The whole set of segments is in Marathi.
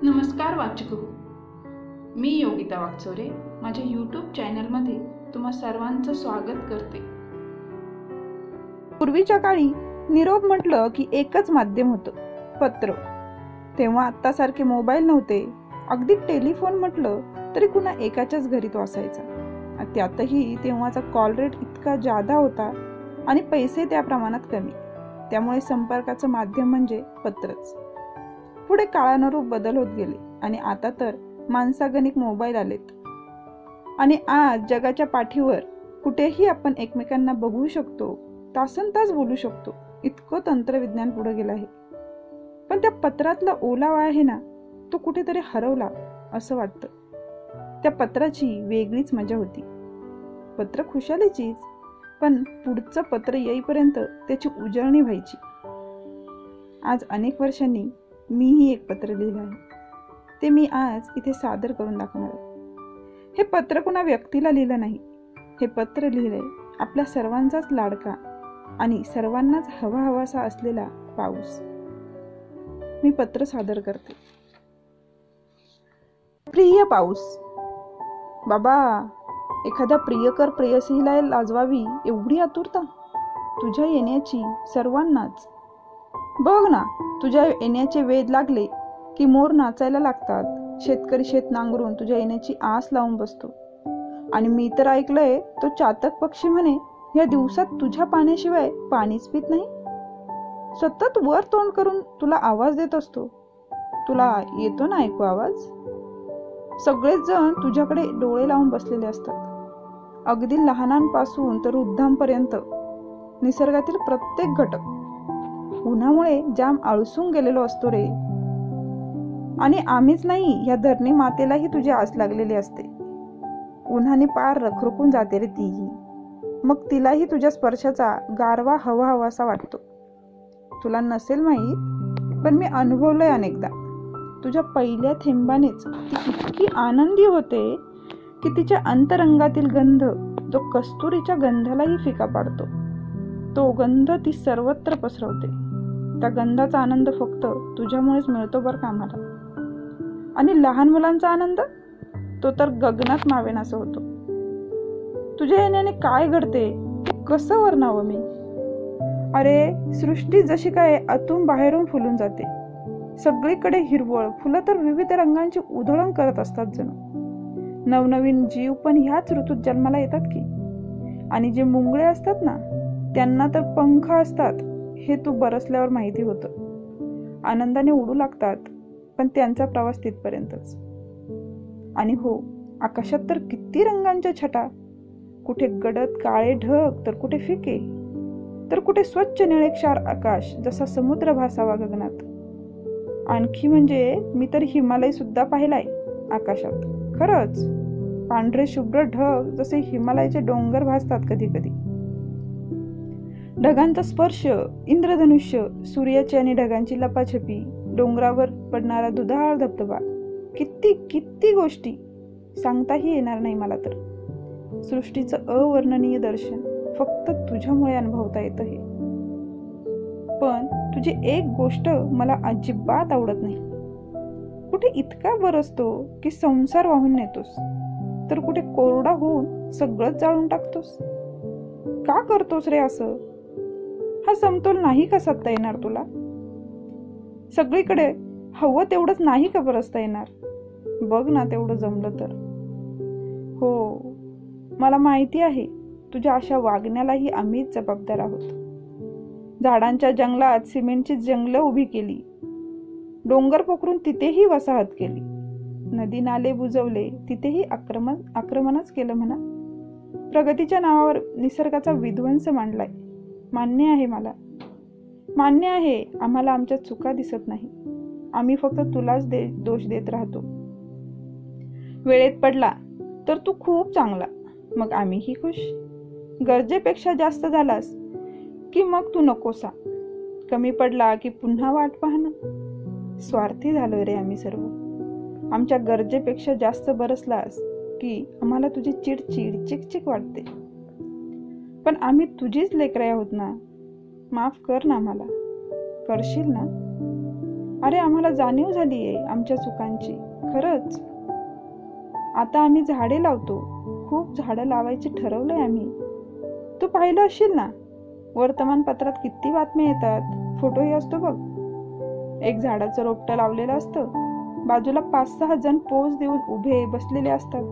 नमस्कार वाचक हो, मी योगिता वागचौरे माझ्या यूट्यूब चॅनलमध्ये तुम्हा सर्वांचं स्वागत करते. पूर्वीच्या काळी निरोप म्हटलं की एकच माध्यम होतं, पत्र. तेव्हा आत्तासारखे मोबाईल नव्हते. अगदी टेलिफोन म्हटलं तरी कुणा एकाच्याच घरी तो असायचा. त्यातही तेव्हाचा कॉल रेट इतका जादा होता आणि पैसे त्या प्रमाणात कमी. त्यामुळे संपर्काचं माध्यम म्हणजे पत्रच. पुढे काळानुरूप बदल होत गेले आणि आता तर माणसागणिक मोबाईल आलेत आणि आज जगाच्या पाठीवर कुठेही आपण एकमेकांना बघू शकतो, तासनतास बोलू शकतो. इतकं तंत्रविज्ञान पुढे गेलं आहे. पण त्या पत्रातला ओलावा आहे ना, तो कुठेतरी हरवला असं वाटतं. त्या पत्राची वेगळीच मजा होती. पत्र खुशाली चीज, पण पुढचं पत्र येईपर्यंत त्याची उजळणी व्हायची. आज अनेक वर्षांनी मीही एक पत्र लिहिलं आहे. ते मी आज इथे सादर करून दाखवणार आहे. हे पत्र कोणा व्यक्तीला लिहिलं नाही. हे पत्र लिहिलंय आपल्या सर्वांचाच लाडका आणि सर्वांनाच हवाहवासा असलेला पाऊस. मी पत्र सादर करते. प्रिय पाऊस. बाबा, एखाद्या प्रियकर प्रेयसीला लाजवावी एवढी आतुरता तुझ्या येण्याची सर्वांनाच. बघ ना, तुझ्या येण्याचे वेध लागले की मोर नाचायला लागतात. शेतकरी शेत नांगरून तुझ्या येण्याची आस लावून बसतो. आणि मी तर ऐकलंय तो चातक पक्षी म्हणे या दिवसात तुझ्या पाण्याशिवाय पाणीच पित नाही. सतत वर तोंड करून तुला आवाज देत असतो. तुला येतो ना ऐकू आवाज? सगळेच जण तुझ्याकडे डोळे लावून बसलेले असतात. अगदी लहानांपासून तर वृद्धांपर्यंत निसर्गातील प्रत्येक घटक. उन्हामुळे जाम आळसून गेलेलो असतो रे. आणि आम्हीच नाही, या धरणी मातेलाही तुझी आस लागलेली असते. उन्हाने पार रखरखून जाते रे तीही. मग तिलाही तुझ्या स्पर्शाचा गारवा हवाहवासा वाटतो. तुला नसेल माहीत, पण मी अनुभवलंय अनेकदा. तुझ्या पहिल्या थेंबानेच ती इतकी आनंदी होते की तिच्या अंतरंगातील गंध जो कस्तुरीच्या गंधालाही फिका पाडतो, तो गंध ती सर्वत्र पसरवते. त्या गंधाचा आनंद फक्त तुझ्यामुळेच मिळतो बरं का आम्हाला. आणि लहान मुलांचा आनंद, तो तर गगनात मावेनासा होतो. तुझ्या येण्याने काय घडते ते कसं वर्णावं मी? अरे, सृष्टी जशी काय आतून बाहेरून फुलून जाते. सगळीकडे हिरवळ फुलं तर विविध रंगांची उधळण करत असतात जणू. नवनवीन जीव पण ह्याच ऋतूत जन्माला येतात की. आणि जे मुंगळे असतात ना, त्यांना तर पंख असतात हे तू बरसल्यावर माहिती होतं. आनंदाने उडू लागतात, पण त्यांचा प्रवास तिथपर्यंतच. आणि हो, आकाशात तर किती रंगांच्या छटा. कुठे गडद काळे ढग, तर कुठे फिके, तर कुठे स्वच्छ निळेक्षार आकाश, जसा समुद्र भासावा गगनात. आणखी म्हणजे मी तर हिमालय सुद्धा पाहिलाय आकाशात. खरंच, पांढरे शुभ्र ढग जसे हिमालयाचे डोंगर भासतात कधी कधी. ढगांचा स्पर्श, इंद्रधनुष्य, सूर्याची आणि ढगांची लपाछपी, डोंगरावर पडणारा दुधाळ धबधबा, किती किती गोष्टी सांगताही येणार नाही मला तर. सृष्टीचं अवर्णनीय दर्शन फक्त तुझ्यामुळे अनुभवता येतं हे. पण तुझी एक गोष्ट मला अजिबात आवडत नाही. कुठे इतका बरसतो की संसार वाहून नेतोस, तर कुठे कोरडा होऊन सगळंच जाळून टाकतोस. का करतोस रे असं? हा समतोल नाही का साधता येणार तुला? सगळीकडे हवं तेवढंच नाही का बरसता येणार? बघ ना, तेवढं जमलं तर. हो, मला माहिती आहे तुझ्या अशा वागण्यालाही आम्हीच जबाबदार आहोत. झाडांच्या जंगलात सिमेंटची जंगलं उभी केली, डोंगर पोखरून तिथेही वसाहत केली, नदी नाले बुजवले, तिथेही आक्रमणच केलं म्हणा. प्रगतीच्या नावावर निसर्गाचा विध्वंस मांडलाय. मान्य आहे मला. मान्य आहे आम्हाला आमच्या चुका दिसत नाही. आम्ही फक्त तुलाच दोष देत राहतो. वेळेत पडला तर तू खूप चांगला, मग आम्हीही खुश. गरजेपेक्षा जास्त झालास की मग तू नकोसा. कमी पडला की पुन्हा वाट पाहणं. स्वार्थी झालोय रे आम्ही सर्व. आमच्या गरजेपेक्षा जास्त बरसलास की आम्हाला तुझी चिडचिड चिकचिक वाटते. पण आम्ही तुझीच लेकरे आहोत ना. माफ कर ना आम्हाला. करशील ना? अरे आम्हाला जाणीव झाली आहे आमच्या चुकांची, खरंच. आता आम्ही झाडे लावतो, खूप झाडं लावायची ठरवलंय आम्ही. तू पाहिलं असशील ना, वर्तमानपत्रात किती बातम्या येतात, फोटोही असतो बघ. एक झाडाचं रोपटं लावलेलं असतं, बाजूला 5-6 जण पोज देऊन उभे बसलेले असतात.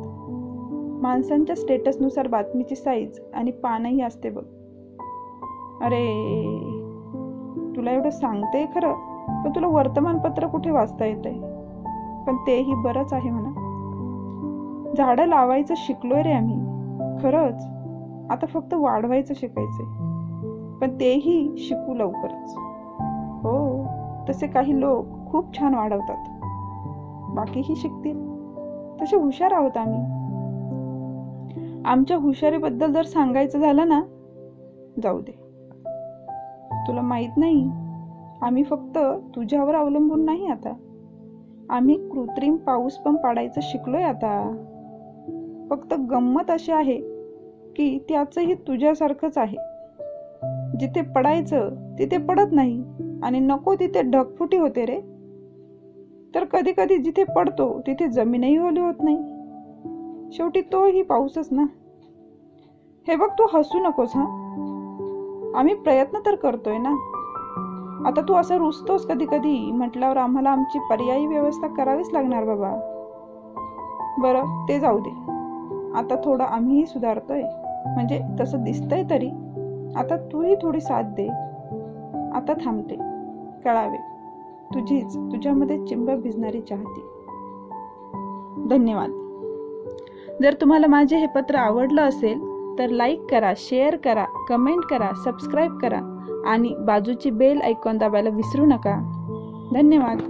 माणसांच्या स्टेटसनुसार बातमीची साईज आणि पानही असते बघ. अरे तुला एवढं सांगते खरं, पण तुला वर्तमानपत्र कुठे वाचता येतंय? पण तेही बरंच आहे म्हणा. झाडं लावायचं शिकलोय रे आम्ही, खरंच. आता फक्त वाढवायचं शिकायचंय, पण तेही शिकू लवकरच. हो, तसे काही लोक खूप छान वाढवतात, बाकीही शिकतील. तसे हुशार आहोत आम्ही. आमच्या हुशारीबद्दल जर सांगायचं झालं ना, जाऊ दे. तुला माहित नाही, आम्ही फक्त तुझ्यावर अवलंबून नाही. आता आम्ही कृत्रिम पाऊस पण पाडायचं शिकलोय आता. फक्त गंमत अशी आहे की त्याचंही तुझ्यासारखंच आहे. जिथे पडायचं तिथे पडत नाही आणि नको तिथे ढगफुटी होते रे. तर कधी कधी जिथे पडतो तिथे जमीनही ओली होत नाही. शेवटी तोही पाऊसच ना. हे बघ, तू हसू नकोस हा. आम्ही प्रयत्न तर करतोय ना. आता तू असं रुसतोस कधी कधी म्हटल्यावर आम्हाला आमची पर्यायी व्यवस्था करावीच लागणार बाबा. बरं, ते जाऊ दे. आता थोडं आम्हीही सुधारतोय, म्हणजे तसं दिसतंय तरी. आता तूही थोडी साथ दे. आता थांबते, कळावे. तुझीच, तुझ्यामध्ये चिंब भिजणारी चाहती. धन्यवाद. जर तुम्हाला माझे हे पत्र आवडलं असेल तर लाईक करा, शेअर करा, कमेंट करा, सबस्क्राईब करा आणि बाजूची बेल आयकॉन दाबायला विसरू नका. धन्यवाद.